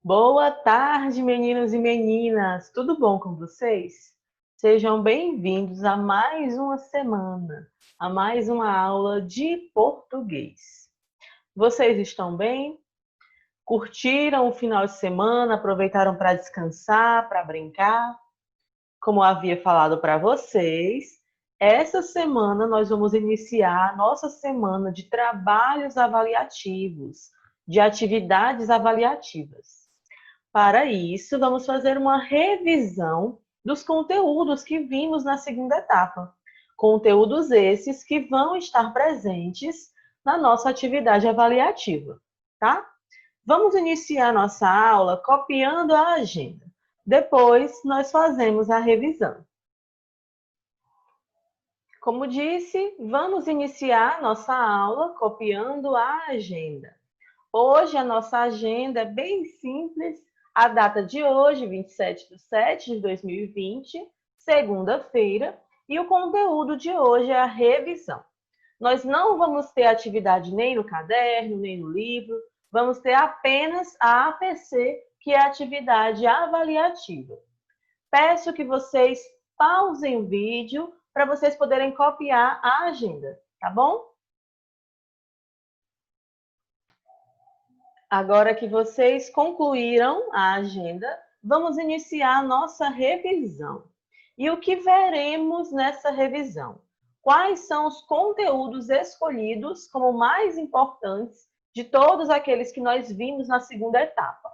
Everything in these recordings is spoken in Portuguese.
Boa tarde, meninos e meninas. Tudo bom com vocês? Sejam bem-vindos a mais uma semana, a mais uma aula de português. Vocês estão bem? Curtiram o final de semana? Aproveitaram para descansar, para brincar? Como eu havia falado para vocês, essa semana nós vamos iniciar a nossa semana de trabalhos avaliativos, de atividades avaliativas. Para isso, vamos fazer uma revisão dos conteúdos que vimos na segunda etapa. Conteúdos esses que vão estar presentes na nossa atividade avaliativa, tá? Vamos iniciar nossa aula copiando a agenda. Depois, nós fazemos a revisão. Como disse, vamos iniciar nossa aula copiando a agenda. Hoje a nossa agenda é bem simples. A data de hoje, 27/7/2020, segunda-feira, e o conteúdo de hoje é a revisão. Nós não vamos ter atividade nem no caderno, nem no livro, vamos ter apenas a APC, que é a atividade avaliativa. Peço que vocês pausem o vídeo para vocês poderem copiar a agenda, tá bom? Agora que vocês concluíram a agenda, vamos iniciar a nossa revisão. E o que veremos nessa revisão? Quais são os conteúdos escolhidos como mais importantes de todos aqueles que nós vimos na segunda etapa?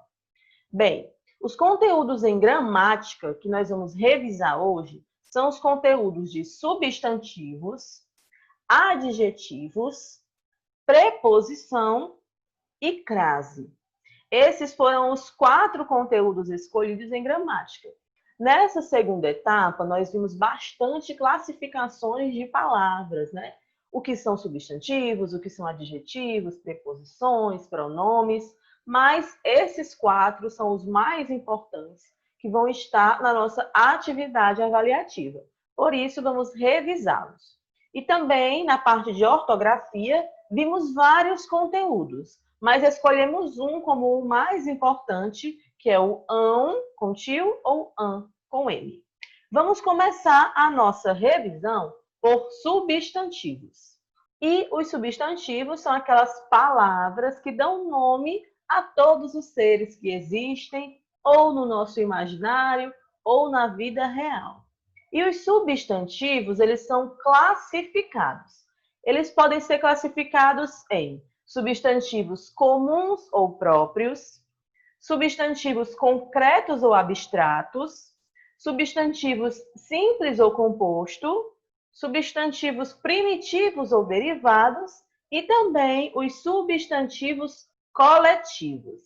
Bem, os conteúdos em gramática que nós vamos revisar hoje são os conteúdos de substantivos, adjetivos, preposição e crase. Esses foram os 4 conteúdos escolhidos em gramática. Nessa segunda etapa, nós vimos bastante classificações de palavras, né? O que são substantivos, o que são adjetivos, preposições, pronomes, mas esses 4 são os mais importantes que vão estar na nossa atividade avaliativa. Por isso, vamos revisá-los. E também, na parte de ortografia, vimos vários conteúdos, mas escolhemos um como o mais importante, que é o ão com tio ou ã com m. Vamos começar a nossa revisão por substantivos. E os substantivos são aquelas palavras que dão nome a todos os seres que existem, ou no nosso imaginário, ou na vida real. E os substantivos, eles são classificados. Eles podem ser classificados em substantivos comuns ou próprios, substantivos concretos ou abstratos, substantivos simples ou composto, substantivos primitivos ou derivados e também os substantivos coletivos.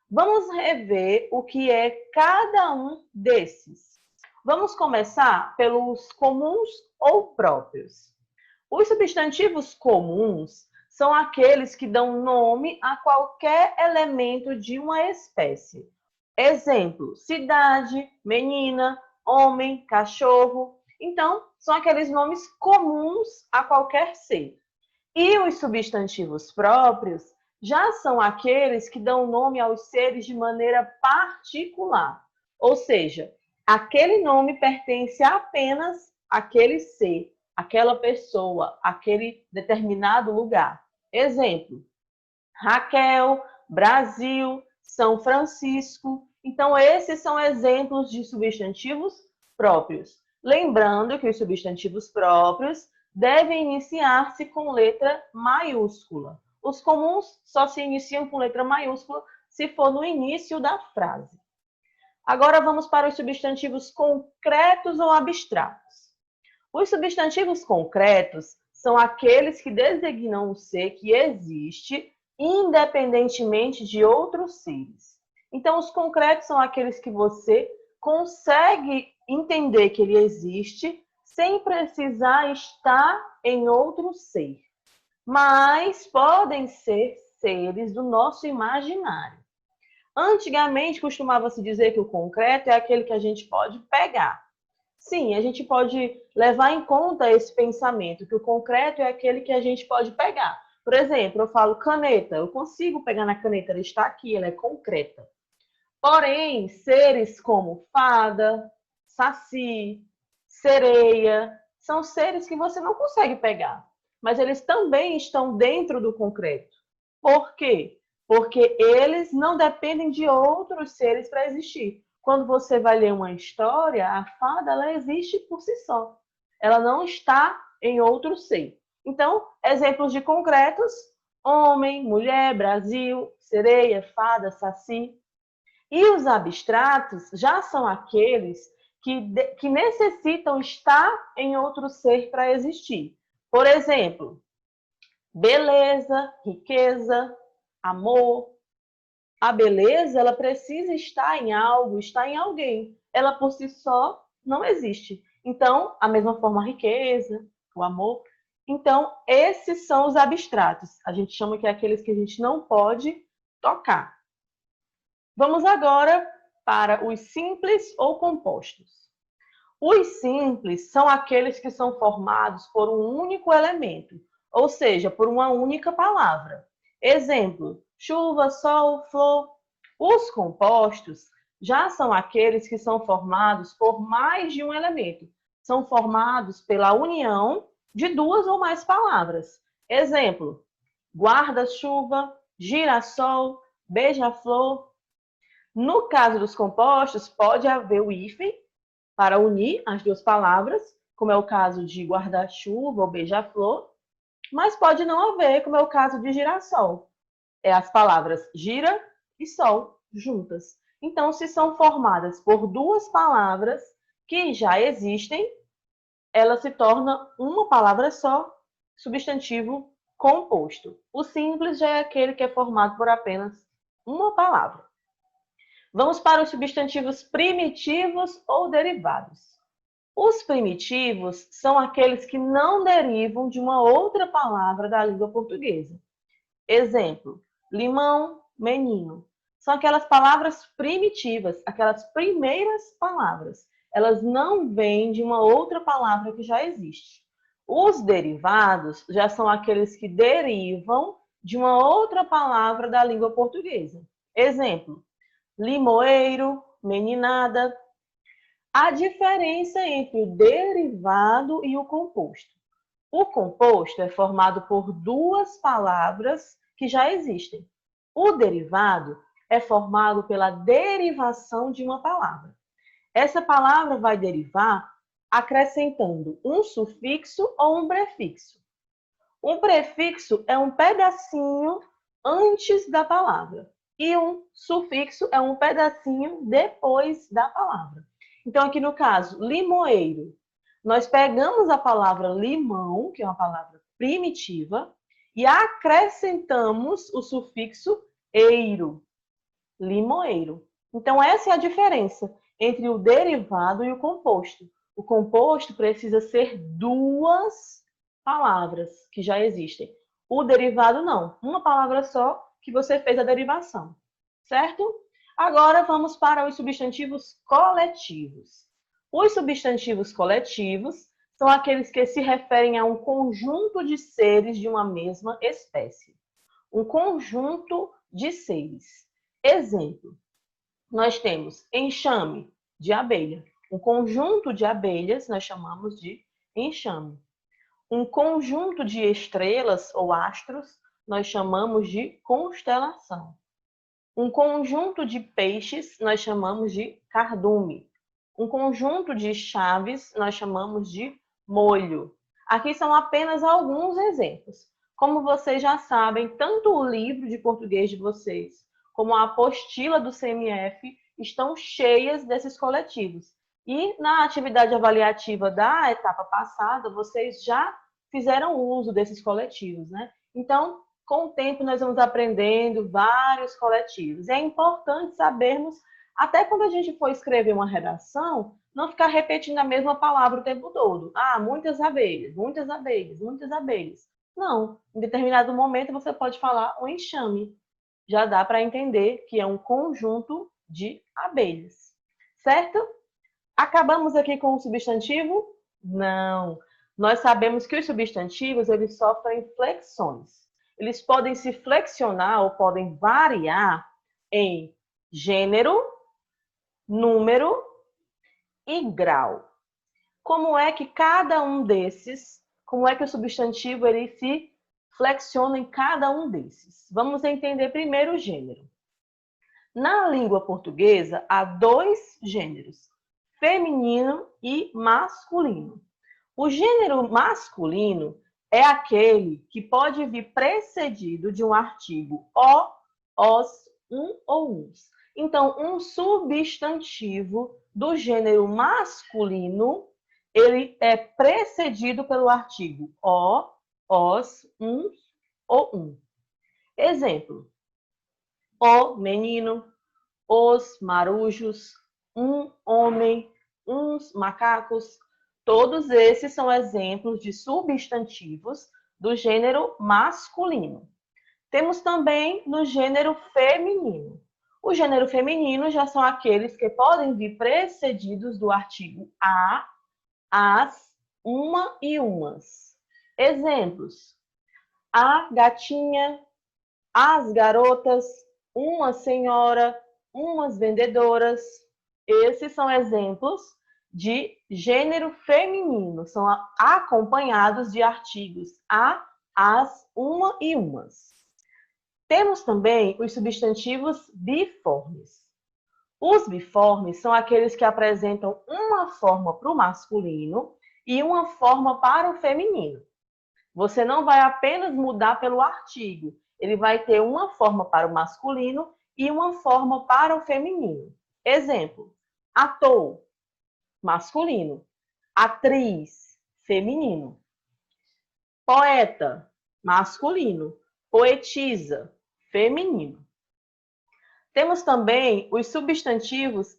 Vamos rever o que é cada um desses. Vamos começar pelos comuns ou próprios. Os substantivos comuns são aqueles que dão nome a qualquer elemento de uma espécie. Exemplo, cidade, menina, homem, cachorro. Então, são aqueles nomes comuns a qualquer ser. E os substantivos próprios já são aqueles que dão nome aos seres de maneira particular. Ou seja, aquele nome pertence apenas àquele ser, aquela pessoa, aquele determinado lugar. Exemplo, Raquel, Brasil, São Francisco. Então, esses são exemplos de substantivos próprios. Lembrando que os substantivos próprios devem iniciar-se com letra maiúscula. Os comuns só se iniciam com letra maiúscula se for no início da frase. Agora vamos para os substantivos concretos ou abstratos. Os substantivos concretos são aqueles que designam o ser que existe independentemente de outros seres. Então, os concretos são aqueles que você consegue entender que ele existe sem precisar estar em outro ser. Mas podem ser seres do nosso imaginário. Antigamente, costumava-se dizer que o concreto é aquele que a gente pode pegar. Sim, a gente pode levar em conta esse pensamento, que o concreto é aquele que a gente pode pegar. Por exemplo, eu falo caneta, eu consigo pegar na caneta, ela está aqui, ela é concreta. Porém, seres como fada, saci, sereia, são seres que você não consegue pegar, mas eles também estão dentro do concreto. Por quê? Porque eles não dependem de outros seres para existir. Quando você vai ler uma história, a fada ela existe por si só. Ela não está em outro ser. Então, exemplos de concretos: homem, mulher, Brasil, sereia, fada, saci. E os abstratos já são aqueles que necessitam estar em outro ser para existir. Por exemplo, beleza, riqueza, amor. A beleza, ela precisa estar em algo, estar em alguém. Ela por si só não existe. Então, a mesma forma a riqueza, o amor. Então, esses são os abstratos. A gente chama que é aqueles que a gente não pode tocar. Vamos agora para os simples ou compostos. Os simples são aqueles que são formados por um único elemento, ou seja, por uma única palavra. Exemplo: chuva, sol, flor. Os compostos já são aqueles que são formados por mais de um elemento. São formados pela união de duas ou mais palavras. Exemplo: guarda-chuva, girassol, beija-flor. No caso dos compostos, pode haver o hífen para unir as duas palavras, como é o caso de guarda-chuva ou beija-flor, mas pode não haver, como é o caso de girassol. É as palavras gira e sol juntas. Então, se são formadas por duas palavras que já existem, ela se torna uma palavra só, substantivo composto. O simples já é aquele que é formado por apenas uma palavra. Vamos para os substantivos primitivos ou derivados. Os primitivos são aqueles que não derivam de uma outra palavra da língua portuguesa. Exemplo: limão, menino. São aquelas palavras primitivas, aquelas primeiras palavras. Elas não vêm de uma outra palavra que já existe. Os derivados já são aqueles que derivam de uma outra palavra da língua portuguesa. Exemplo: limoeiro, meninada. A diferença entre o derivado e o composto. O composto é formado por duas palavras que já existem. O derivado é formado pela derivação de uma palavra. Essa palavra vai derivar acrescentando um sufixo ou um prefixo. Um prefixo é um pedacinho antes da palavra e um sufixo é um pedacinho depois da palavra. Então, aqui no caso, limoeiro, nós pegamos a palavra limão, que é uma palavra primitiva, e acrescentamos o sufixo eiro, limoeiro. Então, essa é a diferença entre o derivado e o composto. O composto precisa ser duas palavras que já existem. O derivado não, uma palavra só que você fez a derivação, certo? Agora vamos para os substantivos coletivos. Os substantivos coletivos são aqueles que se referem a um conjunto de seres de uma mesma espécie. Um conjunto de seres. Exemplo: nós temos enxame de abelha. Um conjunto de abelhas nós chamamos de enxame. Um conjunto de estrelas ou astros nós chamamos de constelação. Um conjunto de peixes nós chamamos de cardume. Um conjunto de chaves nós chamamos de molho. Aqui são apenas alguns exemplos. Como vocês já sabem, tanto o livro de português de vocês como a apostila do CMF estão cheias desses coletivos. E na atividade avaliativa da etapa passada, vocês já fizeram uso desses coletivos, né? Então, com o tempo, nós vamos aprendendo vários coletivos. É importante sabermos, até quando a gente for escrever uma redação, não ficar repetindo a mesma palavra o tempo todo. Ah, muitas abelhas, muitas abelhas, muitas abelhas. Não, em determinado momento você pode falar um enxame. Já dá para entender que é um conjunto de abelhas. Certo? Acabamos aqui com o substantivo? Não. Nós sabemos que os substantivos eles sofrem flexões. Eles podem se flexionar ou podem variar em gênero, número e grau. Como é que cada um desses, como é que o substantivo ele se flexiona em cada um desses? Vamos entender primeiro o gênero. Na língua portuguesa, há dois gêneros, feminino e masculino. O gênero masculino é aquele que pode vir precedido de um artigo o, os, ou uns. Então, um substantivo do gênero masculino, ele é precedido pelo artigo o, os, uns ou um. Exemplo: o menino, os marujos, um homem, uns macacos. Todos esses são exemplos de substantivos do gênero masculino. Temos também no gênero feminino. O gênero feminino já são aqueles que podem vir precedidos do artigo a, as, uma e umas. Exemplos: a gatinha, as garotas, uma senhora, umas vendedoras. Esses são exemplos de gênero feminino, são acompanhados de artigos a, as, uma e umas. Temos também os substantivos biformes. Os biformes são aqueles que apresentam uma forma para o masculino e uma forma para o feminino. Você não vai apenas mudar pelo artigo, ele vai ter uma forma para o masculino e uma forma para o feminino. Exemplo: ator, masculino; atriz, feminino; poeta, masculino; poetisa, feminino. Temos também os substantivos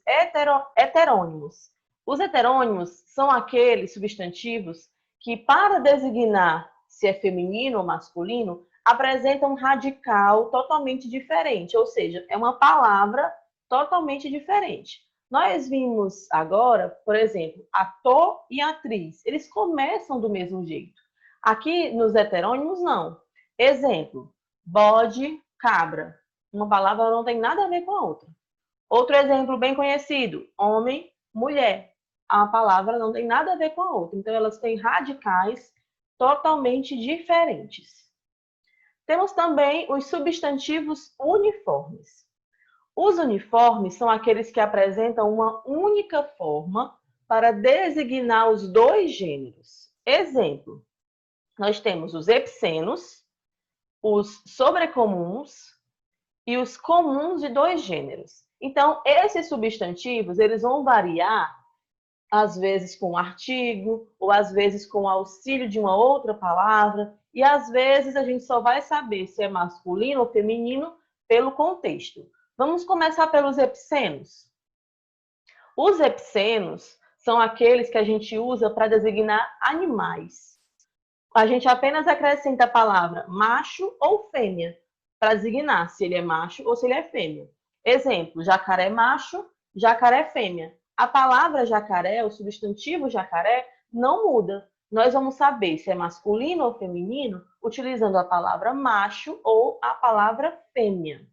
heterônimos. Os heterônimos são aqueles substantivos que, para designar se é feminino ou masculino, apresentam um radical totalmente diferente, ou seja, é uma palavra totalmente diferente. Nós vimos agora, por exemplo, ator e atriz. Eles começam do mesmo jeito. Aqui nos heterônimos, não. Exemplo: bode, cabra. Uma palavra não tem nada a ver com a outra. Outro exemplo bem conhecido: homem, mulher. A palavra não tem nada a ver com a outra. Então, elas têm radicais totalmente diferentes. Temos também os substantivos uniformes. Os uniformes são aqueles que apresentam uma única forma para designar os dois gêneros. Exemplo: nós temos os epicenos, os sobrecomuns e os comuns de dois gêneros. Então, esses substantivos, eles vão variar, às vezes com um artigo, ou às vezes com o auxílio de uma outra palavra, e às vezes a gente só vai saber se é masculino ou feminino pelo contexto. Vamos começar pelos epicenos. Os epicenos são aqueles que a gente usa para designar animais. A gente apenas acrescenta a palavra macho ou fêmea para designar se ele é macho ou se ele é fêmea. Exemplo: jacaré macho, jacaré fêmea. A palavra jacaré, o substantivo jacaré, não muda. Nós vamos saber se é masculino ou feminino utilizando a palavra macho ou a palavra fêmea.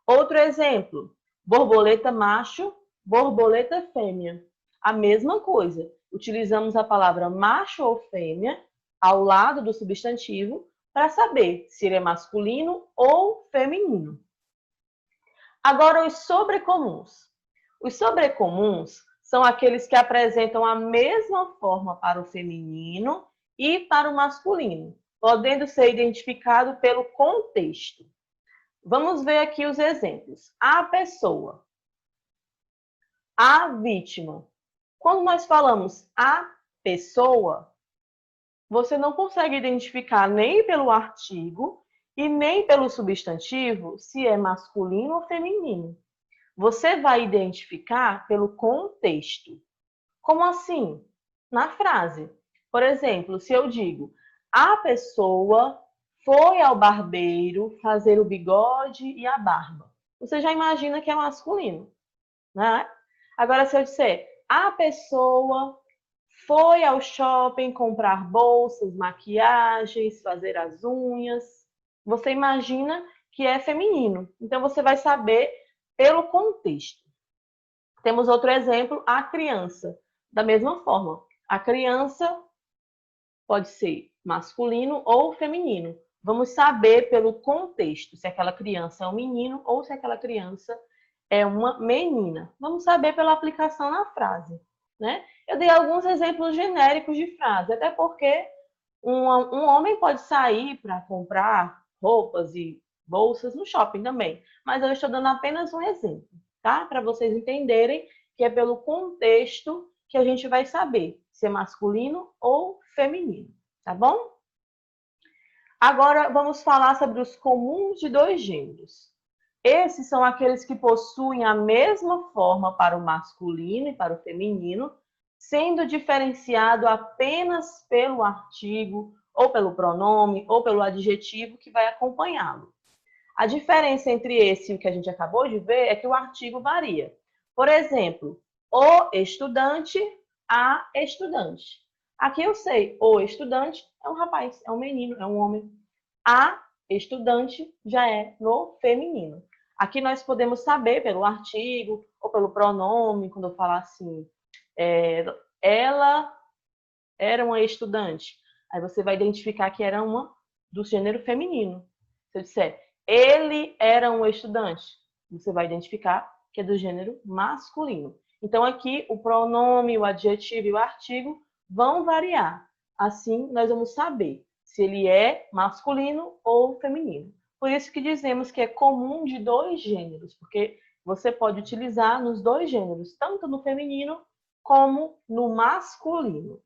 Outro exemplo: borboleta macho, borboleta fêmea. A mesma coisa. Utilizamos a palavra macho ou fêmea ao lado do substantivo para saber se ele é masculino ou feminino. Agora, os sobrecomuns. Os sobrecomuns são aqueles que apresentam a mesma forma para o feminino e para o masculino, podendo ser identificado pelo contexto. Vamos ver aqui os exemplos. A pessoa, a vítima. Quando nós falamos a pessoa, você não consegue identificar nem pelo artigo e nem pelo substantivo se é masculino ou feminino. Você vai identificar pelo contexto. Como assim? Na frase. Por exemplo, se eu digo: a pessoa foi ao barbeiro fazer o bigode e a barba. Você já imagina que é masculino, né? Agora, se eu disser: a pessoa foi ao shopping comprar bolsas, maquiagens, fazer as unhas, você imagina que é feminino. Então, você vai saber pelo contexto. Temos outro exemplo, a criança. Da mesma forma, a criança pode ser masculino ou feminino. Vamos saber pelo contexto se aquela criança é um menino ou se aquela criança é uma menina. Vamos saber pela aplicação na frase, né? Eu dei alguns exemplos genéricos de frase, até porque um homem pode sair para comprar roupas e bolsas no shopping também, mas eu estou dando apenas um exemplo, tá? Para vocês entenderem que é pelo contexto que a gente vai saber se é masculino ou feminino, tá bom? Agora vamos falar sobre os comuns de dois gêneros. Esses são aqueles que possuem a mesma forma para o masculino e para o feminino, sendo diferenciado apenas pelo artigo, ou pelo pronome, ou pelo adjetivo que vai acompanhá-lo. A diferença entre esse e o que a gente acabou de ver é que o artigo varia. Por exemplo, o estudante, a estudante. Aqui eu sei, o estudante é um rapaz, é um menino, é um homem. A estudante já é no feminino. Aqui nós podemos saber pelo artigo ou pelo pronome, quando eu falar assim, ela era uma estudante. Aí você vai identificar que era uma do gênero feminino. Se eu disser, ele era um estudante, você vai identificar que é do gênero masculino. Então aqui o pronome, o adjetivo e o artigo vão variar. Assim nós vamos saber se ele é masculino ou feminino. Por isso que dizemos que é comum de dois gêneros, porque você pode utilizar nos dois gêneros, tanto no feminino como no masculino.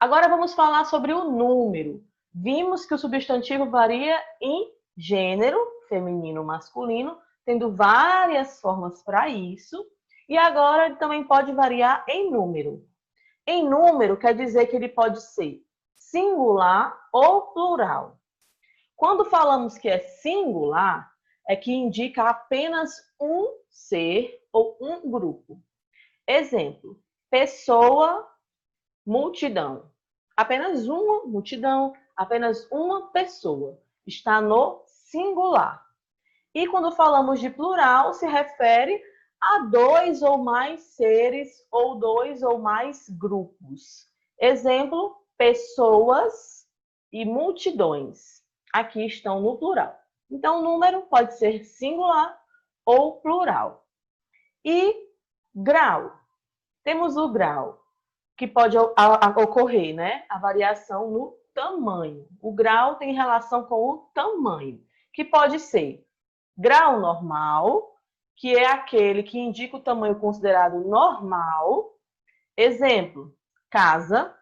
Agora vamos falar sobre o número. Vimos que o substantivo varia em gênero, feminino ou masculino, tendo várias formas para isso. E agora ele também pode variar em número. Em número quer dizer que ele pode ser singular ou plural. Quando falamos que é singular, é que indica apenas um ser ou um grupo. Exemplo, pessoa, multidão. Apenas uma multidão, apenas uma pessoa. Está no singular. E quando falamos de plural, se refere a dois ou mais seres ou dois ou mais grupos. Exemplo, pessoas e multidões. Aqui estão no plural. Então, o número pode ser singular ou plural. E grau. Temos o grau, que pode ocorrer, né? A variação no tamanho. O grau tem relação com o tamanho, que pode ser grau normal, que é aquele que indica o tamanho considerado normal. Exemplo, casa.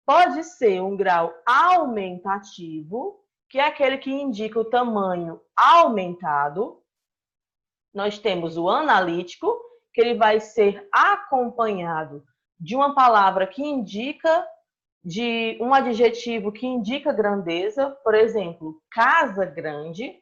Pode ser um grau aumentativo, que é aquele que indica o tamanho aumentado. Nós temos o analítico, que ele vai ser acompanhado de uma palavra que indica, de um adjetivo que indica grandeza, por exemplo, casa grande.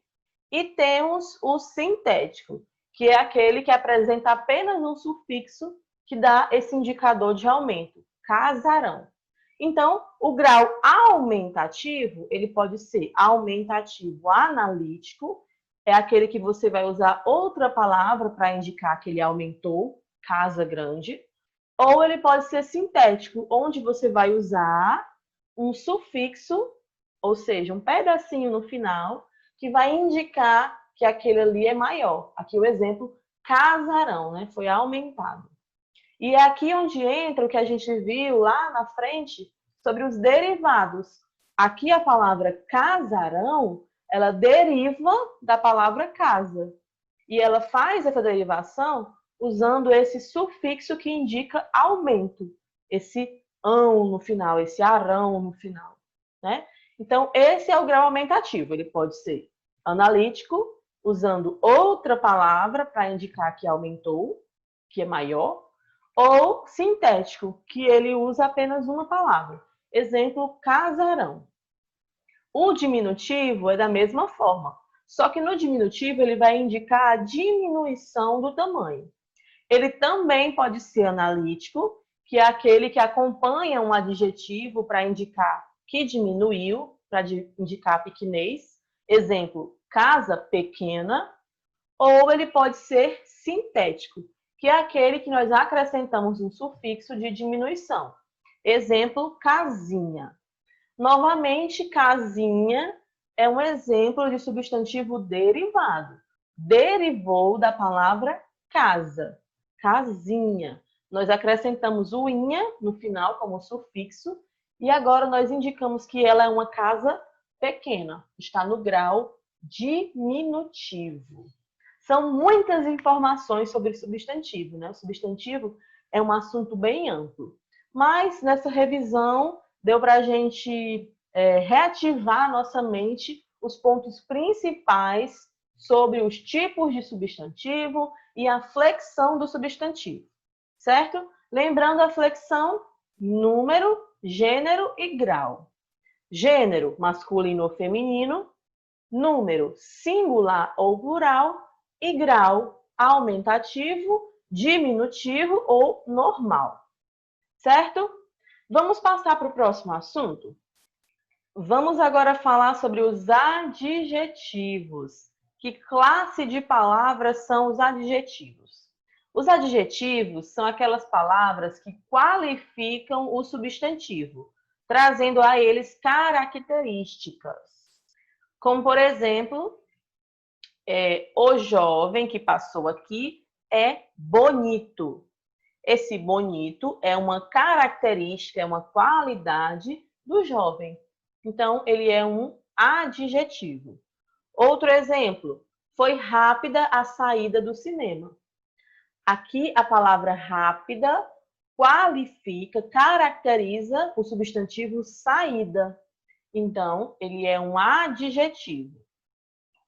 E temos o sintético, que é aquele que apresenta apenas um sufixo que dá esse indicador de aumento, casarão. Então, o grau aumentativo, ele pode ser aumentativo analítico, é aquele que você vai usar outra palavra para indicar que ele aumentou, casa grande, ou ele pode ser sintético, onde você vai usar um sufixo, ou seja, um pedacinho no final, que vai indicar que aquele ali é maior. Aqui o exemplo, casarão, né? Foi aumentado. E é aqui onde entra o que a gente viu lá na frente sobre os derivados. Aqui a palavra casarão, ela deriva da palavra casa. E ela faz essa derivação usando esse sufixo que indica aumento. Esse ão no final, esse arão no final, né? Então, esse é o grau aumentativo. Ele pode ser analítico, usando outra palavra para indicar que aumentou, que é maior, ou sintético, que ele usa apenas uma palavra. Exemplo, casarão. O diminutivo é da mesma forma, só que no diminutivo ele vai indicar a diminuição do tamanho. Ele também pode ser analítico, que é aquele que acompanha um adjetivo para indicar que diminuiu, para indicar pequenez. Exemplo, casa pequena. Ou ele pode ser sintético, que é aquele que nós acrescentamos um sufixo de diminuição. Exemplo, casinha. Novamente, casinha é um exemplo de substantivo derivado. Derivou da palavra casa. Casinha. Nós acrescentamos o inha no final como sufixo e agora nós indicamos que ela é uma casa pequena. Está no grau diminutivo. São muitas informações sobre substantivo, né? O substantivo é um assunto bem amplo. Mas nessa revisão deu para a gente reativar nossa mente os pontos principais sobre os tipos de substantivo e a flexão do substantivo, certo? Lembrando a flexão, número, gênero e grau. Gênero, masculino ou feminino, número, singular ou plural, e grau, aumentativo, diminutivo ou normal. Certo? Vamos passar para o próximo assunto? Vamos agora falar sobre os adjetivos. Que classe de palavras são os adjetivos? Os adjetivos são aquelas palavras que qualificam o substantivo, trazendo a eles características. Como, por exemplo, o jovem que passou aqui é bonito. Esse bonito é uma característica, é uma qualidade do jovem. Então, ele é um adjetivo. Outro exemplo, foi rápida a saída do cinema. Aqui, a palavra rápida qualifica, caracteriza o substantivo saída. Então, ele é um adjetivo.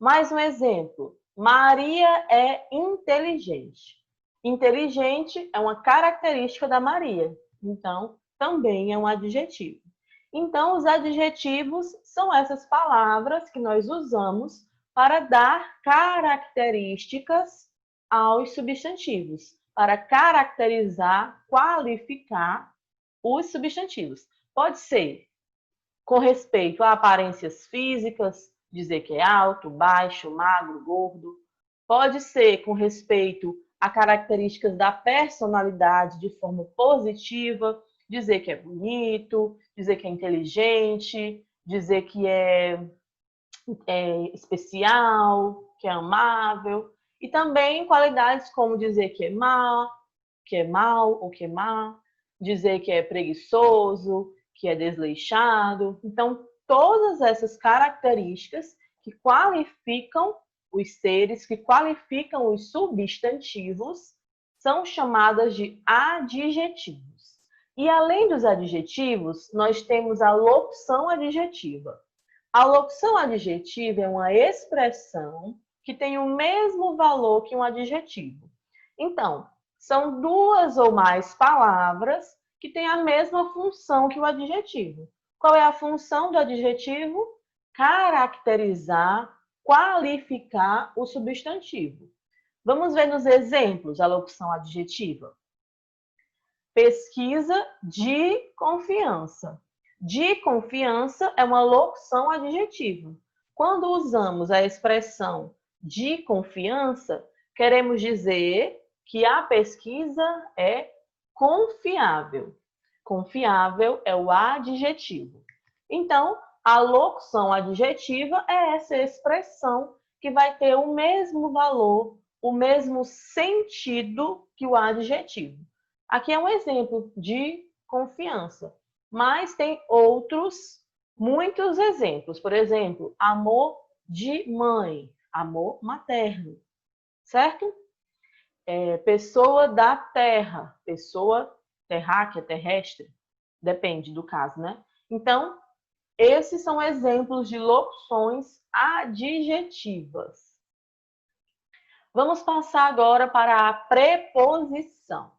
Mais um exemplo, Maria é inteligente. Inteligente é uma característica da Maria, então também é um adjetivo. Então, os adjetivos são essas palavras que nós usamos para dar características aos substantivos, para caracterizar, qualificar os substantivos. Pode ser com respeito a aparências físicas, dizer que é alto, baixo, magro, gordo. Pode ser com respeito a características da personalidade de forma positiva, dizer que é bonito, dizer que é inteligente, dizer que é especial, que é amável. E também qualidades como dizer que é mal ou que é má, dizer que é preguiçoso, que é desleixado. Então, todas essas características que qualificam os seres, que qualificam os substantivos, são chamadas de adjetivos. E além dos adjetivos, nós temos a locução adjetiva. A locução adjetiva é uma expressão que tem o mesmo valor que um adjetivo. Então, são duas ou mais palavras que têm a mesma função que o adjetivo. Qual é a função do adjetivo? Caracterizar, qualificar o substantivo. Vamos ver nos exemplos a locução adjetiva. Pesquisa de confiança. De confiança é uma locução adjetiva. Quando usamos a expressão de confiança, queremos dizer que a pesquisa é confiável. Confiável é o adjetivo. Então, a locução adjetiva é essa expressão que vai ter o mesmo valor, o mesmo sentido que o adjetivo. Aqui é um exemplo de confiança, mas tem outros, muitos exemplos. Por exemplo, amor de mãe, amor materno, certo? Pessoa da terra, pessoa terráquea, terrestre, depende do caso, né? Então, esses são exemplos de locuções adjetivas. Vamos passar agora para a preposição.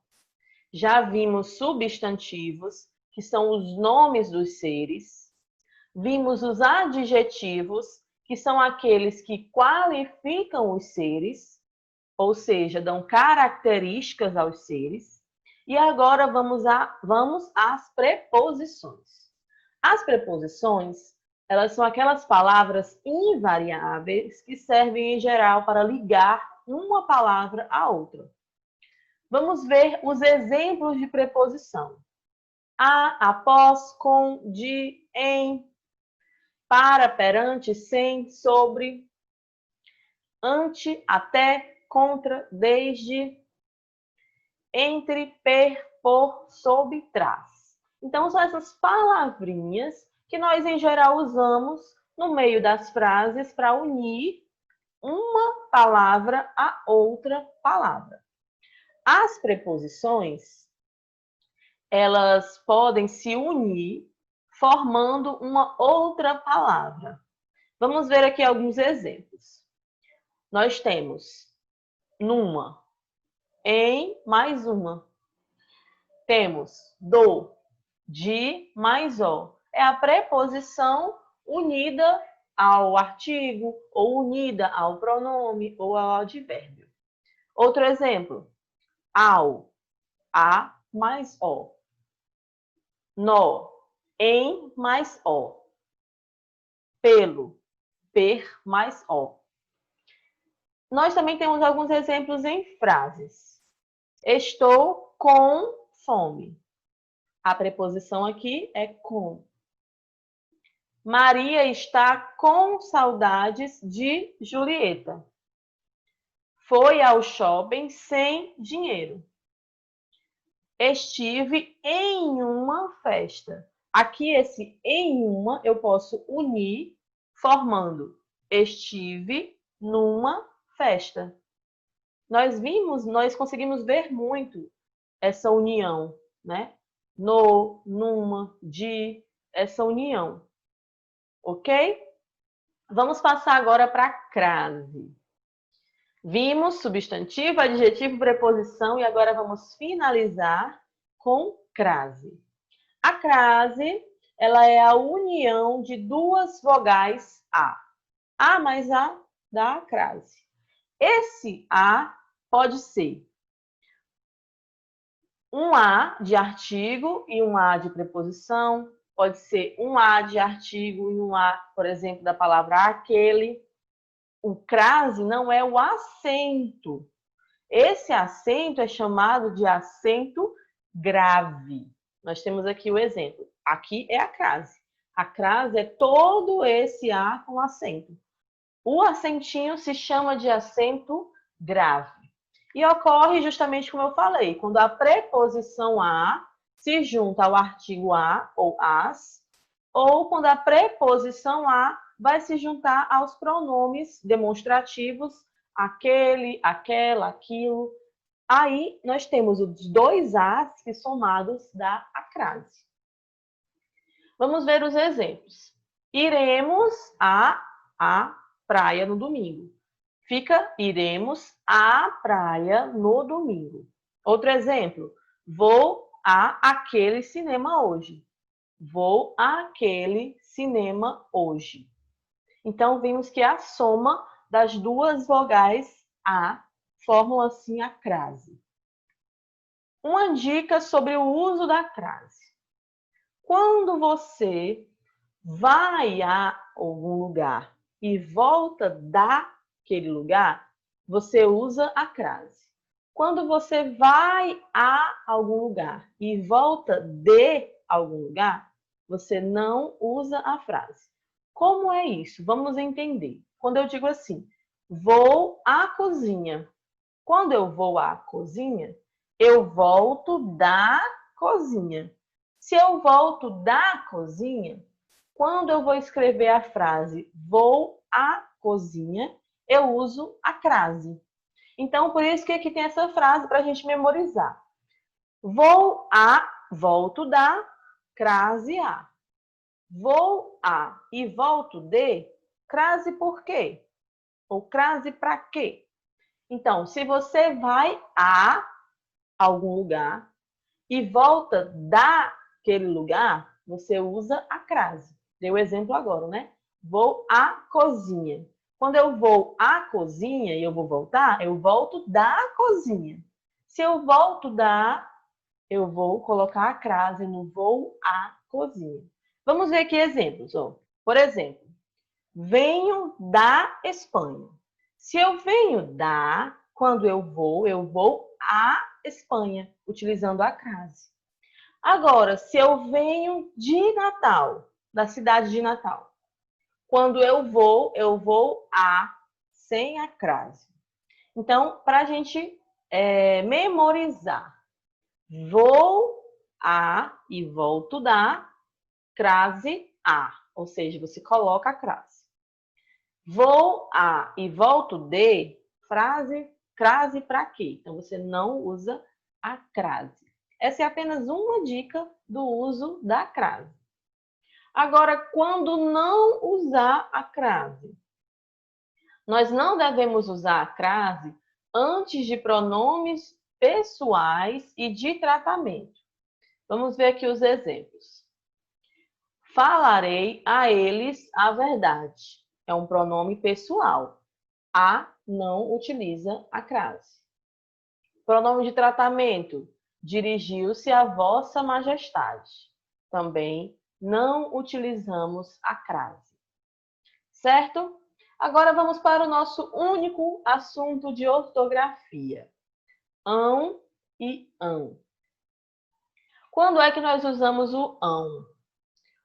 Já vimos substantivos, que são os nomes dos seres. Vimos os adjetivos, que são aqueles que qualificam os seres, ou seja, dão características aos seres. E agora vamos às preposições. As preposições, elas são aquelas palavras invariáveis que servem em geral para ligar uma palavra à outra. Vamos ver os exemplos de preposição. A, após, com, de, em, para, perante, sem, sobre, ante, até, contra, desde, entre, per, por, sob, trás. Então, são essas palavrinhas que nós, em geral, usamos no meio das frases para unir uma palavra a outra palavra. As preposições, elas podem se unir formando uma outra palavra. Vamos ver aqui alguns exemplos. Nós temos numa, em, mais uma. Temos do, de, mais o. É a preposição unida ao artigo, ou unida ao pronome, ou ao advérbio. Outro exemplo. Ao, a, mais o. No, em, mais o. Pelo, per, mais o. Nós também temos alguns exemplos em frases. Estou com fome. A preposição aqui é com. Maria está com saudades de Julieta. Foi ao shopping sem dinheiro. Estive em uma festa. Aqui, esse em uma, eu posso unir formando estive numa festa. Nós conseguimos ver muito essa união, né? No, numa, de, essa união. Ok? Vamos passar agora para a crase. Vimos substantivo, adjetivo, preposição e agora vamos finalizar com crase. A crase, ela é a união de duas vogais A. A mais A dá crase. Esse A pode ser um A de artigo e um A de preposição. Pode ser um A de artigo e um A, por exemplo, da palavra aquele. O crase não é o acento. Esse acento é chamado de acento grave. Nós temos aqui o exemplo. Aqui é a crase. A crase é todo esse A com acento. O acentinho se chama de acento grave. E ocorre justamente como eu falei, quando a preposição a se junta ao artigo a ou as, ou quando a preposição a vai se juntar aos pronomes demonstrativos aquele, aquela, aquilo. Aí nós temos os dois as que somados dá a crase. Vamos ver os exemplos. Iremos à praia no domingo. Fica, iremos à praia no domingo. Outro exemplo, vou àquele cinema hoje. Vou àquele cinema hoje. Então, vimos que a soma das duas vogais A formam assim a crase. Uma dica sobre o uso da crase. Quando você vai a algum lugar e volta daquele lugar, você usa a crase. Quando você vai a algum lugar e volta de algum lugar, você não usa a frase. Como é isso? Vamos entender. Quando eu digo assim, vou à cozinha. Quando eu vou à cozinha, eu volto da cozinha. Se eu volto da cozinha, quando eu vou escrever a frase vou à cozinha, eu uso a crase. Então, por isso que aqui tem essa frase para a gente memorizar. Volto da, crase a. Vou a e volto de, crase por quê? Ou crase para quê? Então, se você vai a algum lugar e volta daquele lugar, você usa a crase. Dei o exemplo agora, né? Vou à cozinha. Quando eu vou à cozinha e eu vou voltar, eu volto da cozinha. Se eu volto da, eu vou colocar a crase no vou à cozinha. Vamos ver aqui exemplos. Ó. Por exemplo, venho da Espanha. Se eu venho da, quando eu vou à Espanha, utilizando a crase. Agora, se eu venho de Natal, da cidade de Natal, quando eu vou a sem a crase. Então, para a gente memorizar, vou a e volto da, crase a, ou seja, você coloca a crase. Vou a e volto de, crase para quê? Então, você não usa a crase. Essa é apenas uma dica do uso da crase. Agora, quando não usar a crase, nós não devemos usar a crase antes de pronomes pessoais e de tratamento. Vamos ver aqui os exemplos. Falarei a eles a verdade. É um pronome pessoal. A não utiliza a crase. Pronome de tratamento. Dirigiu-se a Vossa Majestade. Também não utilizamos a crase. Certo? Agora vamos para o nosso único assunto de ortografia. Ão e ão. Quando é que nós usamos o ão?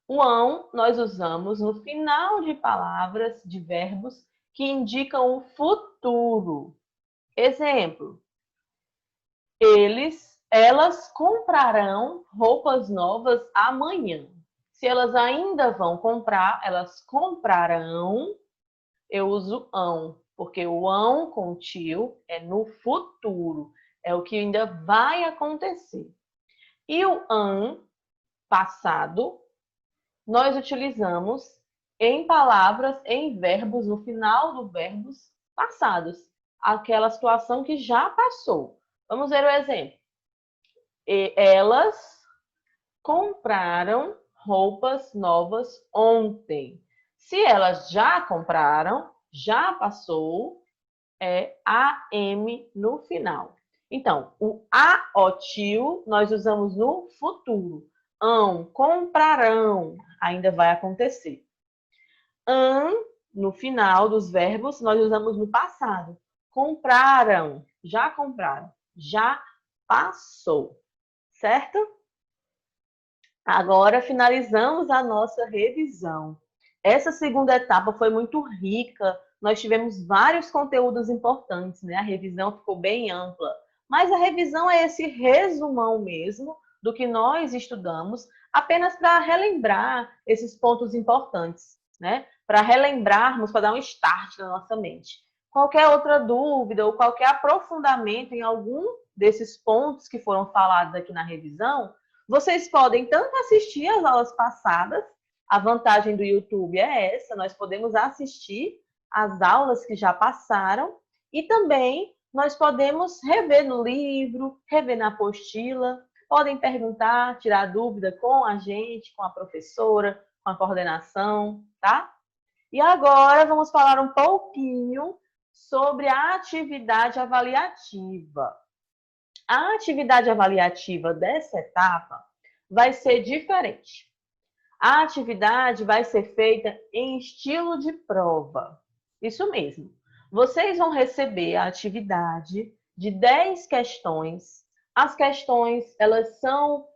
O ão nós usamos no final de palavras, de verbos, que indicam o futuro. Exemplo. Elas comprarão roupas novas amanhã. Se elas ainda vão comprar, elas comprarão. Eu uso ão, porque o ão com tio é no futuro. É o que ainda vai acontecer. E o ão, passado, nós utilizamos em palavras, em verbos, no final dos verbos passados. Aquela situação que já passou. Vamos ver o exemplo. Elas compraram roupas novas ontem. Se elas já compraram, já passou, é AM no final. Então, o aotil nós usamos no futuro. Comprarão, ainda vai acontecer. No final dos verbos, nós usamos no passado. Compraram, já passou, certo? Agora finalizamos a nossa revisão. Essa segunda etapa foi muito rica, nós tivemos vários conteúdos importantes, né? A revisão ficou bem ampla, mas a revisão é esse resumão mesmo do que nós estudamos, apenas para relembrar esses pontos importantes, né? Para relembrarmos, para dar um start na nossa mente. Qualquer outra dúvida ou qualquer aprofundamento em algum desses pontos que foram falados aqui na revisão, vocês podem tanto assistir as aulas passadas, a vantagem do YouTube é essa, nós podemos assistir as aulas que já passaram e também nós podemos rever no livro, rever na apostila, podem perguntar, tirar dúvida com a gente, com a professora, com a coordenação, tá? E agora vamos falar um pouquinho sobre a atividade avaliativa. A atividade avaliativa dessa etapa vai ser diferente. A atividade vai ser feita em estilo de prova. Isso mesmo. Vocês vão receber a atividade de 10 questões. As questões, elas são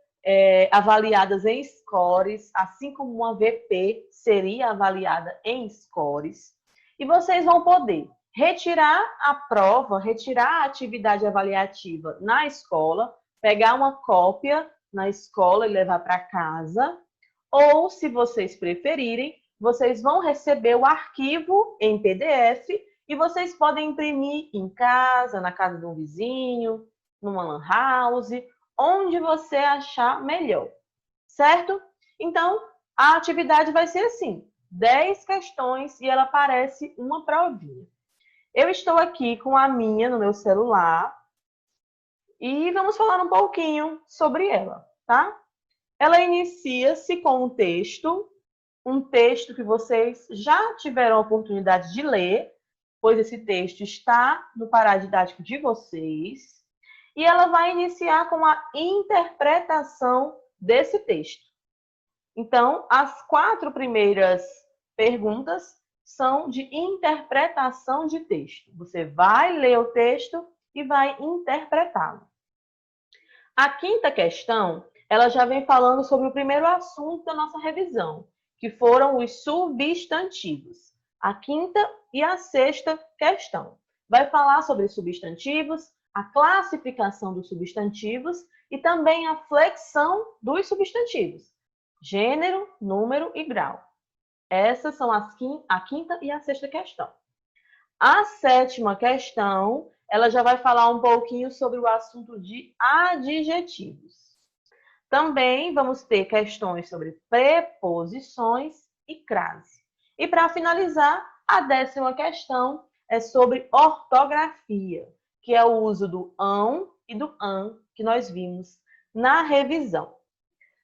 avaliadas em scores, assim como uma VP seria avaliada em scores. E vocês vão poder retirar a prova, retirar a atividade avaliativa na escola, pegar uma cópia na escola e levar para casa, ou, se vocês preferirem, vocês vão receber o arquivo em PDF e vocês podem imprimir em casa, na casa de um vizinho, numa lan house, onde você achar melhor, certo? Então, a atividade vai ser assim, 10 questões e ela parece uma provinha. Eu estou aqui com a minha no meu celular e vamos falar um pouquinho sobre ela, tá? Ela inicia-se com um texto que vocês já tiveram a oportunidade de ler, pois esse texto está no paradidático de vocês, e ela vai iniciar com a interpretação desse texto. Então, as 4 primeiras perguntas são de interpretação de texto. Você vai ler o texto e vai interpretá-lo. A quinta questão, ela já vem falando sobre o primeiro assunto da nossa revisão, que foram os substantivos. A quinta e a sexta questão. Vai falar sobre substantivos, a classificação dos substantivos e também a flexão dos substantivos. Gênero, número e grau. Essas são a quinta e a sexta questão. A sétima questão, ela já vai falar um pouquinho sobre o assunto de adjetivos. Também vamos ter questões sobre preposições e crase. E para finalizar, a décima questão é sobre ortografia, que é o uso do ão e do an que nós vimos na revisão.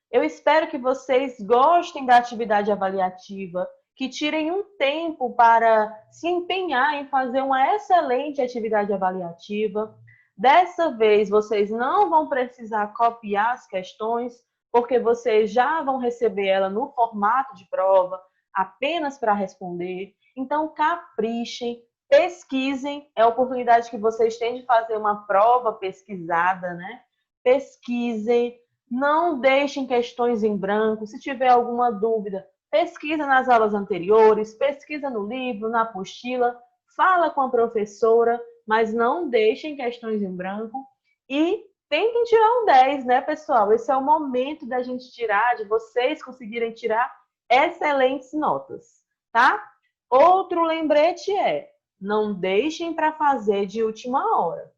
Eu espero que vocês gostem da atividade avaliativa, que tirem um tempo para se empenhar em fazer uma excelente atividade avaliativa. Dessa vez, vocês não vão precisar copiar as questões, porque vocês já vão receber ela no formato de prova, apenas para responder. Então, caprichem, pesquisem. É a oportunidade que vocês têm de fazer uma prova pesquisada, né? Pesquisem. Não deixem questões em branco. Se tiver alguma dúvida, pesquisa nas aulas anteriores, pesquisa no livro, na apostila, fala com a professora, mas não deixem questões em branco e tentem tirar um 10, né, pessoal? Esse é o momento da gente tirar, de vocês conseguirem tirar excelentes notas, tá? Outro lembrete é, não deixem para fazer de última hora.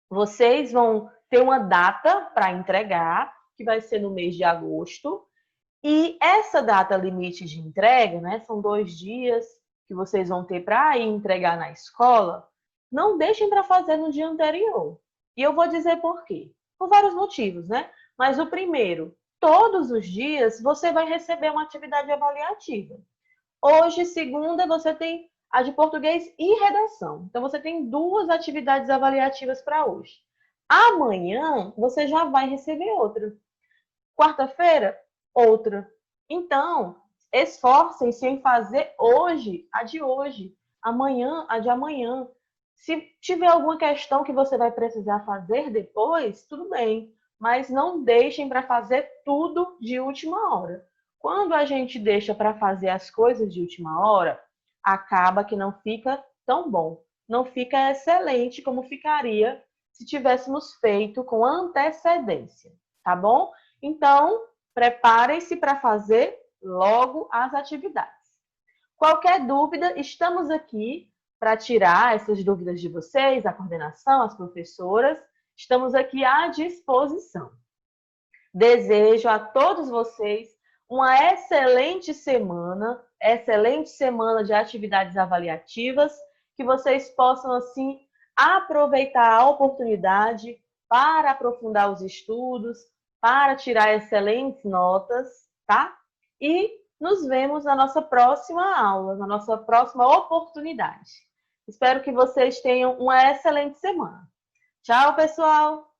Vocês vão ter uma data para entregar, que vai ser no mês de agosto, e essa data limite de entrega, né, são 2 dias que vocês vão ter para ir entregar na escola, não deixem para fazer no dia anterior. E eu vou dizer por quê. Por vários motivos, né? Mas o primeiro, todos os dias você vai receber uma atividade avaliativa. Hoje, segunda, você tem a de português e redação. Então, você tem 2 atividades avaliativas para hoje. Amanhã, você já vai receber outra. Quarta-feira, outra. Então, esforcem-se em fazer hoje a de hoje, amanhã a de amanhã. Se tiver alguma questão que você vai precisar fazer depois, tudo bem, mas não deixem para fazer tudo de última hora. Quando a gente deixa para fazer as coisas de última hora, acaba que não fica tão bom, não fica excelente como ficaria se tivéssemos feito com antecedência, tá bom? Então, preparem-se para fazer logo as atividades. Qualquer dúvida, estamos aqui para tirar essas dúvidas de vocês, a coordenação, as professoras, estamos aqui à disposição. Desejo a todos vocês uma excelente semana de atividades avaliativas, que vocês possam, assim, aproveitar a oportunidade para aprofundar os estudos, para tirar excelentes notas, tá? E nos vemos na nossa próxima aula, na nossa próxima oportunidade. Espero que vocês tenham uma excelente semana. Tchau, pessoal!